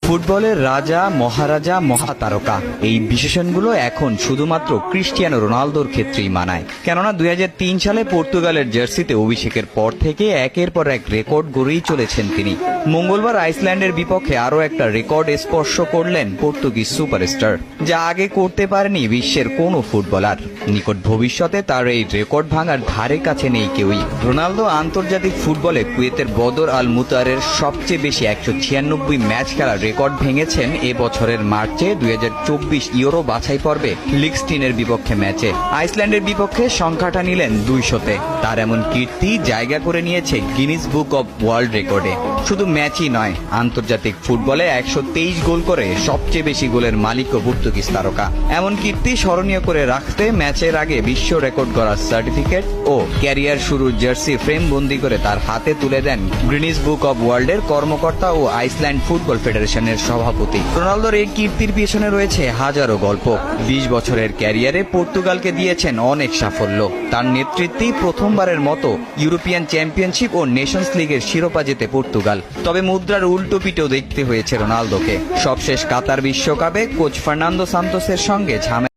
ফুটবলের রাজা, মহারাজা, মহাতারকা এই বিশেষণগুলো এখন শুধুমাত্র ক্রিস্টিয়ানো রোনালদোর ক্ষেত্রেই মানায়। কেননা 2003 সালে পর্তুগালের জার্সিতে অভিষেকের পর থেকে একের পর এক রেকর্ড গড়েই চলেছেন তিনি। মঙ্গলবার আইসল্যান্ডের বিপক্ষে আরও একটা রেকর্ড স্পর্শ করলেন পর্তুগিজ সুপারস্টার, যা আগে করতে পারেনি বিশ্বের কোনো ফুটবলার। নিকট ভবিষ্যতে তার এই রেকর্ড ভাঙার ধারে কাছে নেই কেউই। রোনালদো আন্তর্জাতিক ফুটবলে কুয়েতের বদর আল মুতারের সবচেয়ে বেশি 196 ম্যাচ খেলার রেকর্ড ভেঙেছেন এ বছরের মার্চে 2024 ইউরো বাছাই পর্বে লিগস্টিনের বিপক্ষে ম্যাচে। আইসল্যান্ডের বিপক্ষে সংখ্যাটা নিলেন 200-তে। তার এমন কীর্তি জায়গা করে নিয়েছে গিনিস বুক অব ওয়ার্ল্ড রেকর্ডে। শুধু ম্যাচই নয়, আন্তর্জাতিক ফুটবলে 123 গোল করে সবচেয়ে বেশি গোলের মালিকও পর্তুগিজ তারকা। এমন কীর্তি স্মরণীয় করে রাখতে ম্যাচের আগে বিশ্ব রেকর্ড গড়ার সার্টিফিকেট ও ক্যারিয়ার শুরুর জার্সি ফ্রেম বন্দি করে তার হাতে তুলে দেন গিনিস বুক অব ওয়ার্ল্ডের কর্মকর্তা ও আইসল্যান্ড ফুটবল ফেডারেশনের সভাপতি। রোনালদোর এই কীর্তির পিছনে রয়েছে হাজারো গল্প। 20 বছরের ক্যারিয়ারে পর্তুগালকে দিয়েছেন অনেক সাফল্য। তার নেতৃত্বেই প্রথমবারের মতো ইউরোপিয়ান চ্যাম্পিয়নশিপ ও নেশনস লিগের শিরোপা জেতে পর্তুগাল। তবে মুদ্রার উল্টো পিঠেও দেখতে হয়েছে রোনালদোকে। সবশেষ কাতার বিশ্বকাপে কোচ ফার্নান্দো সান্তোসের সঙ্গে ঝামেলা